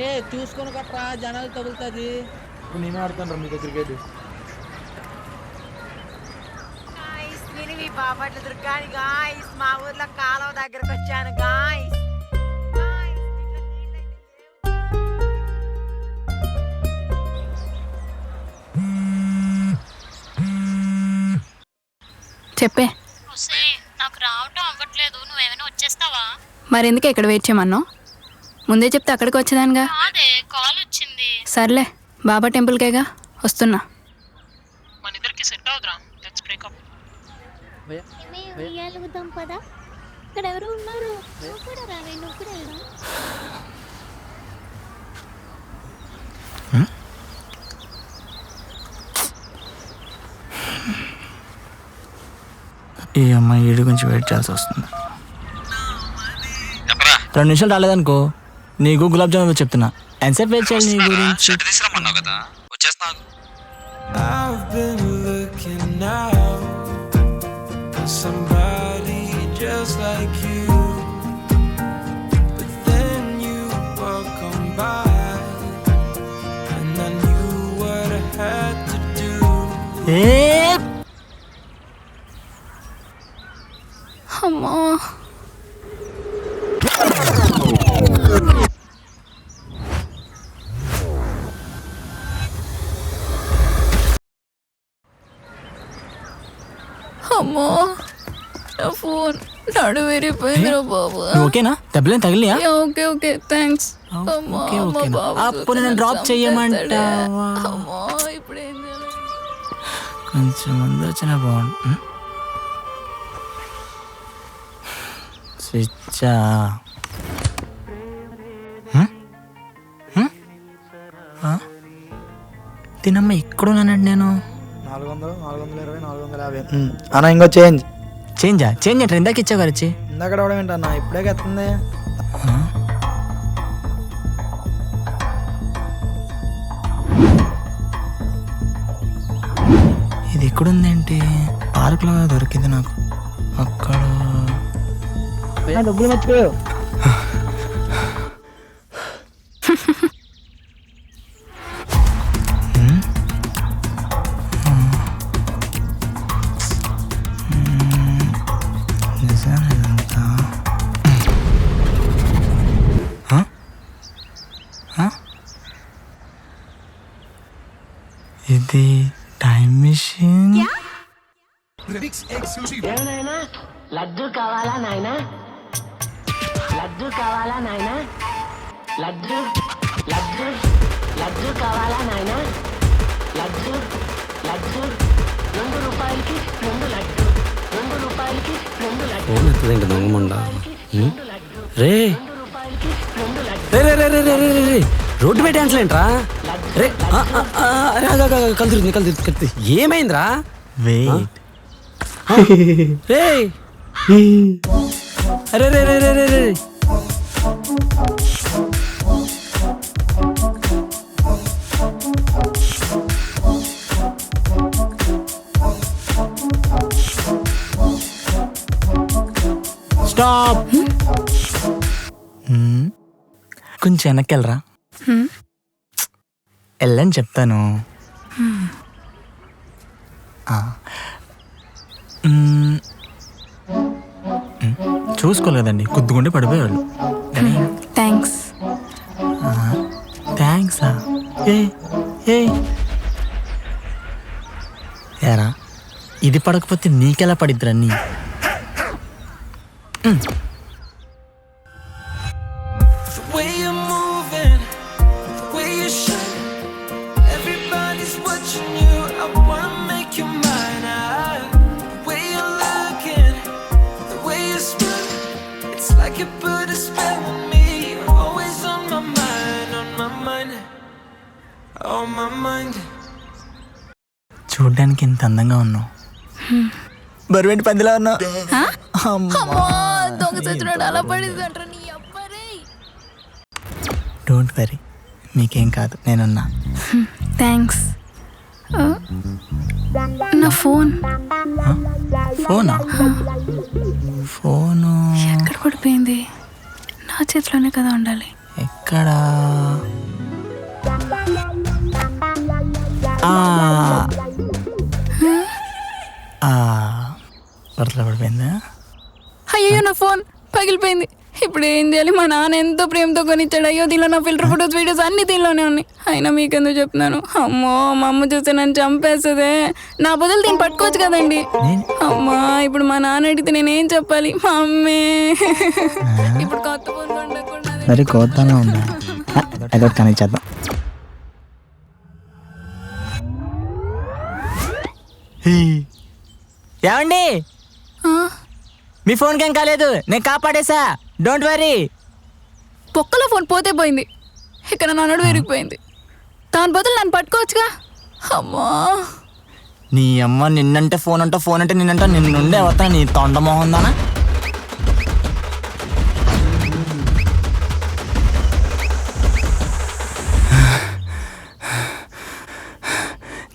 ఏ చూసుకొని కట్రా జనాలు తగులుతుంది. ఇప్పుడు నేను ఆడుతాను మీతో క్రికెట్. నేను మీ బాపట్ల దుర్గాని గాయస్, మా ఊర్లో కాలువ దగ్గరకు వచ్చాను గాయస్. చెప్పే. నాకు రావటం అవ్వట్లేదు, నువ్వేమైనా వచ్చేస్తావా? మరెందుకు ఇక్కడ వెయిట్ చేయమన్నావు? ముందే చెప్తే అక్కడికి వచ్చేదానిగా. అదే కాల్ వచ్చింది. సర్లే, బాబా టెంపుల్కేగా వస్తున్నా. మన ఇద్దరికి సెట్ అవుతురా, లెట్స్ బ్రేకప్. ఉయ్యాలుగుతాం పదా, ఇక్కడ ఎవరు ఉన్నారు? నువ్వు కూడా రావే, నువ్వు కూడా వెళ్దాం. ఈ అమ్మాయి ఏడు గురించి వెయిట్ చేయాల్సి వస్తుంది. 2 నిమిషాలు రాలేదనుకో నీకు గులాబ్ జామున్ చెప్తున్నా. ఎంతసేపు వెయిట్ చేయాలి నీ గురించి? అమ్మా, అమ్మా, నా ఫోన్ నడు విరిపోయిందిరా బాబు. ఓకేనా? దెబ్బలేం తగిలియా? Okay okay thanks. అమ్మా, మా బాబు అప్పుడు నేను డ్రాప్ చెయ్యమంటావా? అమ్మా, ఇప్పుడు ఏం చేయాలి? కొంచెం ముందు వచ్చినా బాగుంది. స్విచ్చా తినమ్మ ఎక్కడున్నానండి నేను? 400, 420, 450 అన్న. ఇంకో చేంజ్. చేంజ్ అంటే ఇందాక ఇచ్చావు కదా. ఇందాక రావడం ఏంటన్నా, ఇప్పుడే ఎత్తుంది. ఇది ఎక్కడుందేంటి? పార్క్లో దొరికింది నాకు. అక్కడ డబ్బులు మర్చిపోయావు. ఇది టైం మిషన్. లడ్డు కావాలా నాయనా? లడ్డు కావాలా నాయనా? లడ్డు లడ్డు లడ్డు కావాలా నాయనా? లడ్డు లడ్డు 2 రూపాయలకి 2 లడ్డు, 2 రూపాయలకి 2 లడ్డు. దొంగమండా రే రోడ్డు మీద డాన్స్ ఏంట్రా? రే కలిసి ఏమైందిరా? వెయిట్. రే అరే రే రే రే రే రే స్టాప్. కొంచెం వెనక్కి వెళ్ళరా. వెళ్ళని చెప్తాను. చూసుకోలేదండి, కుద్దుకుంటే పడిపోయేవాళ్ళు. థ్యాంక్స్. థ్యాంక్సా? ఏరా, ఇది పడకపోతే నీకెలా పడిద్దిరా? నీ చూడ్డానికి ఎంత అందంగా ఉన్నావు. బరువేంటి పందిలా ఉన్నావు. దొంగ చచ్చినాడు అలా పడిందంటారా నీ అబ్బరే. డోంట్ వరీ, మీకేం కాదు, నేనున్నా. థ్యాంక్స్. నా ఫోన్. ఫోనా? ఫోను ఎక్కడ పడిపోయింది? నా చేతిలోనే కదా ఉండాలి. ఇక్కడ వరదలో పడిపోయిందా? అయ్యో నా ఫోన్ పగిలిపోయింది. ఇప్పుడు ఏం చేయాలి? మా నాన్న ఎంతో ప్రేమతో కొనిచ్చాడు. అయ్యో దీనిలో నా ఫిల్టర్ ఫోటోస్ వీడియోస్ అన్ని దీనిలోనే ఉన్నాయి. అయినా మీకెందుకు చెప్తున్నాను? అమ్మో మా అమ్మ చూస్తే నన్ను చంపేస్తుందే. నా బదులు దీన్ని పట్టుకోవచ్చు కదండి. అమ్మా ఇప్పుడు మా నాన్న అడిగితే నేనేం చెప్పాలి? మా అమ్మే ఇప్పుడు కొత్త ఫోన్ కొనకుండా మరి కోద్దాంగా ఉందా? అదొకటి కానీ చేద్దాం. ఏమండి, మీ ఫోన్కి ఏం కాలేదు, నేను కాపాడేసా, డోంట్ వరీ. పొక్కలో ఫోన్ పోతే పోయింది, ఇక్కడ నా నడు విరిగిపోయింది. దాని బదులు నన్ను పట్టుకోవచ్చుగా. అమ్మా నీ అమ్మ నిన్నంటే ఫోన్ అంటే ఫోన్ అంటే నిన్నంటే నిన్నుండే వస్తా నీ తొండమోహం దానా.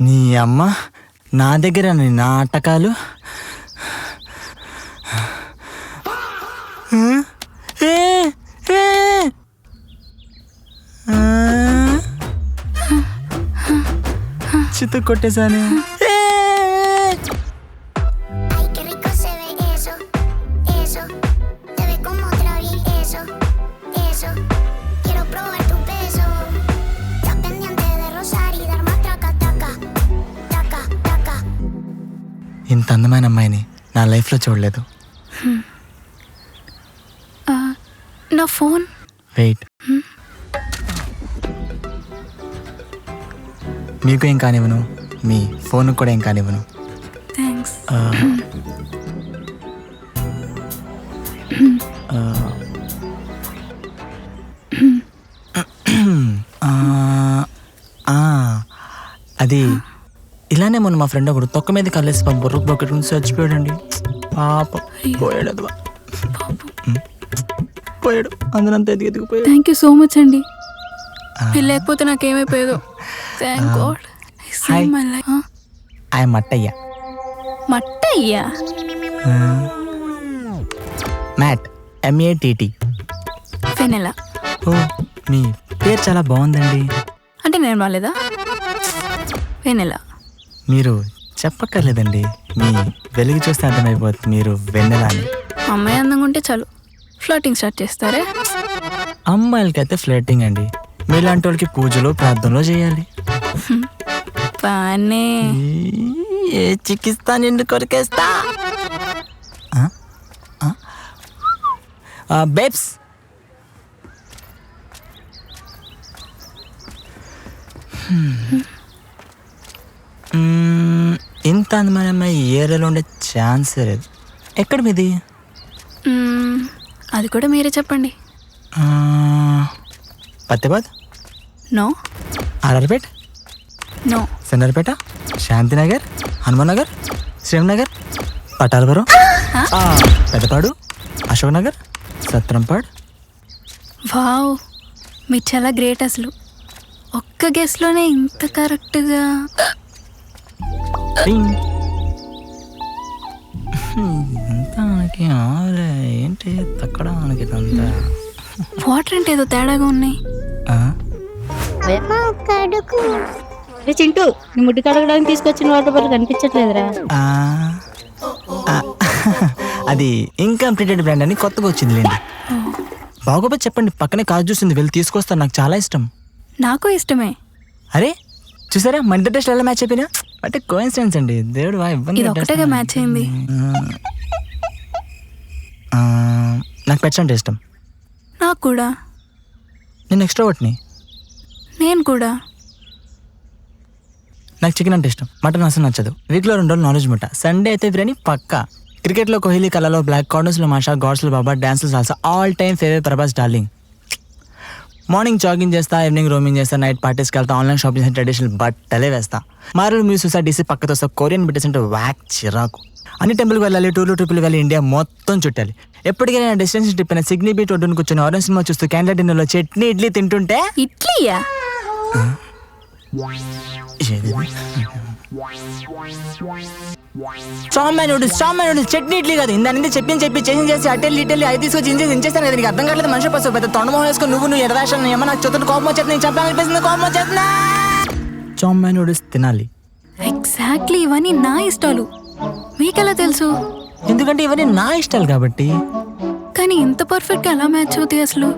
నీ అమ్మ నా దగ్గర నీ నాటకాలు. చిత్త కొట్టేశాను. ఇంత అందమైన అమ్మాయిని నా లైఫ్లో చూడలేదు. నా ఫోన్ వెయిట్, మీకు ఏం కానివ్వను, మీ ఫోన్ కూడా ఏం కానివ్వను. థ్యాంక్స్. అది ఇలానే మొన్న మా ఫ్రెండ్ ఒకడు తొక్క మీద కల్లేసి బుర్రకు బొక్కటి చచ్చిపోయాడండి. పాప పోయాడు, అది పోయాడు, అందరంతా ఎదిగిపోయాడు. థ్యాంక్ యూ సో మచ్ అండి. లేకపోతే నాకేమైపోయేదో. Thank God. ఆయన మట్టయ్యా. మట్టయ్యా? Mat, MATT. వెనెలా. ఓ మీ పేరు చాలా బాగుందండి. అంటే నేను బాలేదా? వెనెలా. మీరు చెప్పక్కర్లేదండి, మీ వెలుగు చూస్తే అర్థమైపోతుంది మీరు వెన్నెలా అని. అమ్మాయి అందంగా ఉంటే చాలు ఫ్లర్టింగ్ స్టార్ట్ చేస్తారే. అమ్మాయిలకైతే ఫ్లర్టింగ్ అండి, మీలాంటి వాళ్ళకి పూజలో ప్రార్థనలో చేయాలి. బానే ఏ చికిత్సా నిండు కొరికేస్తా. బేబ్స్, ఇంత అందమైన అమ్మాయి ఈ ఏరియాలో ఉండే ఛాన్సే లేదు. ఎక్కడ మీది? అది కూడా మీరే చెప్పండి. Pattebad? No. RR Pet? No. Sendarpeta, Shantinagar, Hanuman Nagar, Srinagar, Patalapuram, Peddapadu, Ashok Nagar, Satrampadu. Wow, మీరు చాలా గ్రేట్ అసలు. ఒక్క గెస్ట్లోనే ఇంత కరెక్ట్గా. ఏంటి తక్కడానికి ఇదంతా? వాటర్ అంటే ఏదో తేడాగా ఉన్నాయి. చింటూ, నీ ముడ్డు కడగడానికి తీసుకొచ్చిన వాటర్ బాటిల్ కనిపించట్లేదురా. అది ఇన్కంప్లీటెడ్ బ్రాండ్ అని కొత్తగా వచ్చింది లేండి. బాగోపోతే చెప్పండి, పక్కనే కాజు జ్యూస్ ఉంది, వెళ్ళి తీసుకొస్తాను, నాకు చాలా ఇష్టం. నాకు ఇష్టమే. అరే చూసారా, మన ఇద్దరు టెస్ట్ ఎలా మ్యాచ్ అయిపోయినా అంటే కోఇన్సిడెన్స్ అండి. దేవుడు ఇది ఒకటేగా మ్యాచ్ అయింది. నాకు పెట్స్ అంటే ఇష్టం. నాకు కూడా. నేను ఎక్స్ట్రోవర్ట్ని. నేను కూడా. నాకు చికెన్ అంటే ఇష్టం, మటన్ అసలు నచ్చదు. వీక్లో 2 రోజులు నాన్ వెజ్ ముట్ట, సండే అయితే బిర్యానీ పక్కా. క్రికెట్లో కోహ్లీ, కళలో బ్లాక్, కార్నర్స్లో మాషా, గాడ్స్లో బాబా, డాన్స్లో salsa, all time favourite Prabhas darling. Morning jogging చేస్తా, ఈవినింగ్ రోమింగ్ చేస్తా, నైట్ పార్టీస్కి వెళ్తా, ఆన్లైన్ షాపింగ్ చేస్తా, ట్రెడిషనల్ బట్టలే వేస్తా. మారులు మ్యూస్ చూసా, DC పక్కతో వస్తా, కొరియన్ బిట్టెస్ అంటే వ్యాక్ చిరాకు. అన్ని టెంపుల్కి వెళ్ళాలి, ట్రిప్పులు వెళ్ళి ఇండియా మొత్తం చుట్టాలి. ఎప్పటికైనా డెస్టినేషన్ ట్రిప్ అయినా సిగ్నీ బీట్ ఒడ్డును కూర్చొని ఆరెంజ్ సినిమా చూస్తూ క్యాండిల్ డిన్నర్లో చట్నీ ఇడ్లీ తింటుంటే. ఇడ్లీయా? చాంబా నూడిల్స్ చట్నీ ఇడ్లీ కాదు. ఇందాని చెప్పి చేసి అటెల్లి ఇటెల్లి అది తీసుకొచ్చి ఇంచేస్తాను కదా. నీకు అర్థం కాలేదు. మనిషి పసు పెద్ద తొండమో వేసుకొని నువ్వు ఎడవేషాలను ఏమో నాకు చూద్దాం కోపం వచ్చేది. చెప్పాలనిపిస్తుంది, కోపం వచ్చేస్తున్నా. చాంబా నూడిల్స్ తినాలి. ఎగ్జాక్ట్లీ, ఇవన్నీ నా ఇష్టాలు. మీకెలా తెలుసు? ఎందుకంటే ఇవన్నీ నా ఇష్టాలు కాబట్టి. కానీ ఇంత పర్ఫెక్ట్గా ఎలా మ్యాచ్ అవుతాయి అసలు?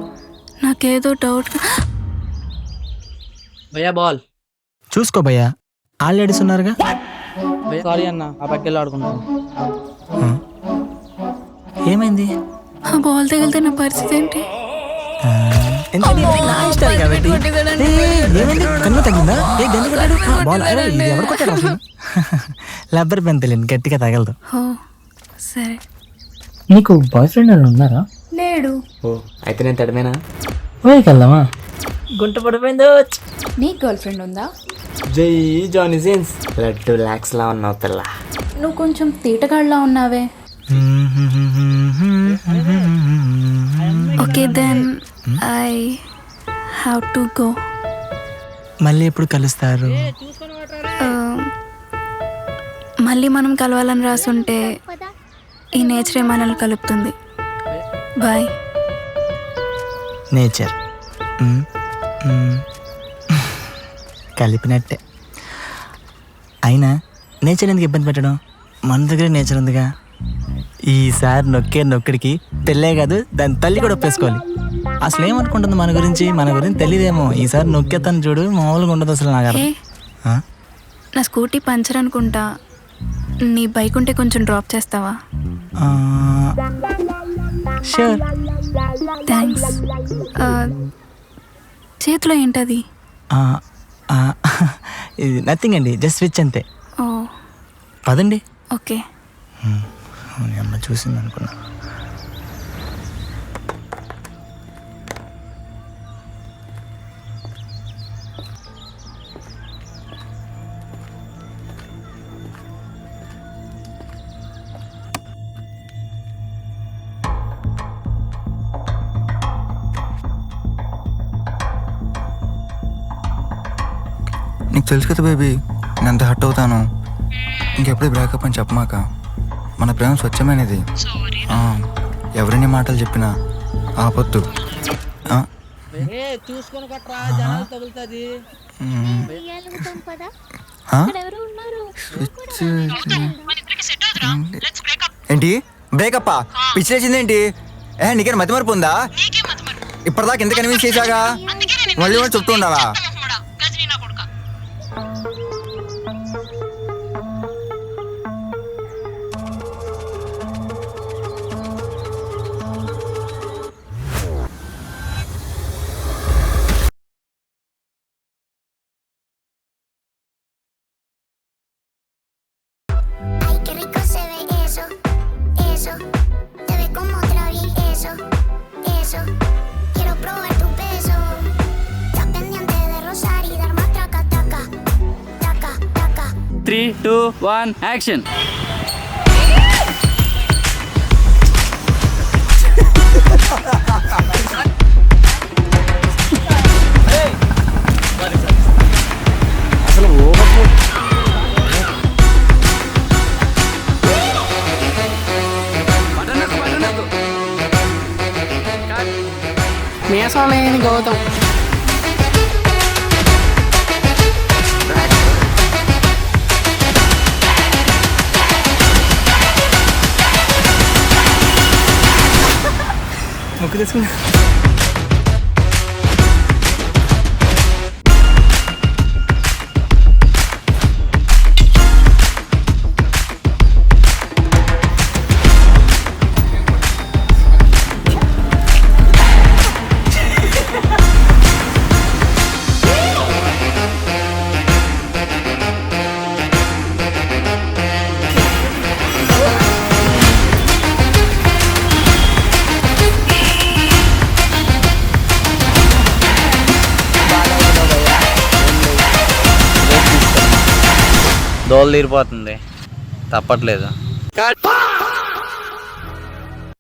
నాకేదో డౌట్. భయ్యా బాల్. చూసుకో భయ్యా, ఆల్ లేడీస్ ఉన్నారుగా. సారీ అన్న, ఆ పక్కకి ఆడుకుంటాను. ఏమైంది? ఆ బాల్ తగిలితే నా పరిస్థితి ఏంటి? ఎందుకంటే ఇవన్నీ నా ఇష్టాలు కాబట్టి. ఏమైంది? కన్ను తగ్గిందా? ఏ గన్ను కొట్టాడు? బాల్ ఎవరు కొట్టాడు అసలు? రబ్బర్ పెన్ తెలియదు, గట్టిగా తగలదు. ఓ సరే. నీకు బాయ్ ఫ్రెండ్ అని ఉన్నారా? లేడు. ఓ అయితే నేను తడమేనా? ఊరికి వెళ్దామా? గుంట పడిపోయిందో. నీ గర్ల్ ఫ్రెండ్ ఉందా? జై జానీ సీన్స్. లడ్డు లాక్స్ లా ఉన్నావు పిల్ల. నువ్వు కొంచెం తీటగాళ్ళలా ఉన్నావే. Okay then I have to go. మళ్ళీ ఎప్పుడు కలుస్తారు? మళ్ళీ మనం కలవాలని రాసుంటే ఈ నేచరే మనల్ని కలుపుతుంది. బాయ్. నేచర్ కలిపినట్టే. అయినా నేచర్ ఎందుకు ఇబ్బంది పెట్టడం? మన దగ్గర నేచర్ ఉందిగా. ఈసారి నొక్కడికి పెళ్ళే కాదు, దాని తల్లి కూడా ఒప్పేసుకోవాలి. అసలు ఏమనుకుంటుంది మన గురించి తెలియదేమో. ఈసారి నొక్కేతాను చూడు, మామూలుగా ఉండదు అసలు. నాకు నా స్కూటీ పంచర్ అనుకుంటా. నీ బైక్ ఉంటే కొంచెం డ్రాప్ చేస్తావా? షూర్. థ్యాంక్స్. చేతిలో ఏంటది? ఇది నథింగ్ అండి, జస్ట్ స్విచ్ అంతే. ఓ పదండి. ఓకే. అమ్మ చూసింది అనుకున్నా. నీకు తెలుసు కదా బేబీ, నేను ఎంత హర్ట్ అవుతాను. ఇంకెప్పుడు బ్రేకప్ అని చెప్పమాక. మన ప్రేమ స్వచ్ఛమైనది. ఎవరిని మాటలు చెప్పినా ఆపొద్దు. చూసుకొని కట్టరా, జనాలు తగులుతుంది. ఏంటి బ్రేకప్పా? పిచ్చిలేసింది ఏంటి? నీకేనా మతి మరపు ఉందా? ఇప్పటిదాకా ఎంత కన్విన్స్ చేశాగా, మళ్ళీ చెప్తూ ఉండాలా? eso. Quiero probar tu peso. Estás pendiente de rozar y dar más traca, traca, traca, traca. 3, 2, 1, action. మేసలేని Gautam. ముక్కు తీసుకున్నా. దోలు తీరిపోతుంది, తప్పట్లేదు.